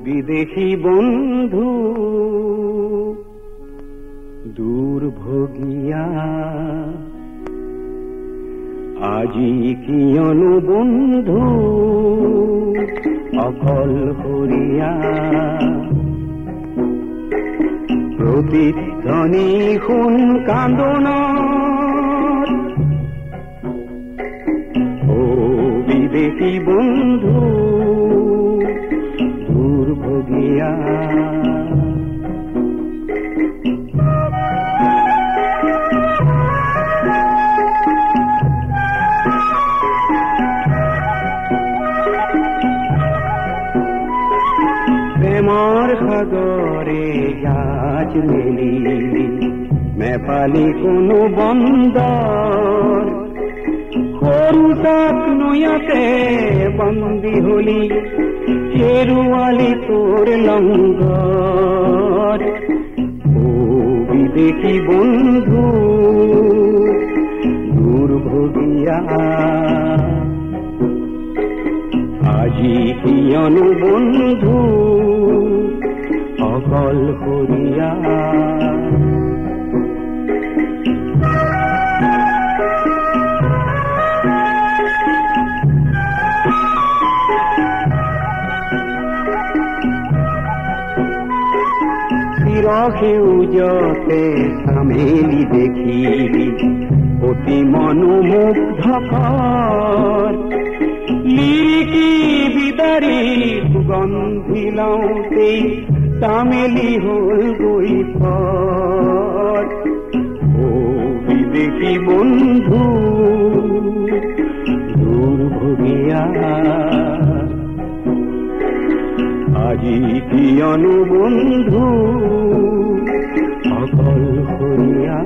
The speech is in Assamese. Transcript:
বিদেশী বন্ধু দুৰ্ভোগিয়া আজি কিয়নো বন্ধু অকলশৰীয়া প্ৰতিধ্বনি শুন কান্দোনৰ ও বিদেশী বন্ধু দুৰ্ভোগিয়া প্ৰেমৰ সাগৰে জাহাজ মেলি মেপালি কোনো বন্দৰ সৰু তাক নৈয়াতে বন্দী হলি হেৰুৱালি তোৰ লংগৰ ও বিদেশী বন্ধু দুৰ্ভোগিয়া আজি কিয়নো বন্ধু অকলশৰীয়া সেউজতে চামেলি দেখিবি অতি মনোমুগ্ধকৰ লিৰিকি বিদাৰি সুগন্ধি লওঁতেই চামেলি হ'ল গৈ পৰ ও বিদেশী বন্ধু দুৰ্ভোগিয়া আজি কিয়নো বন্ধু অকলশৰীয়া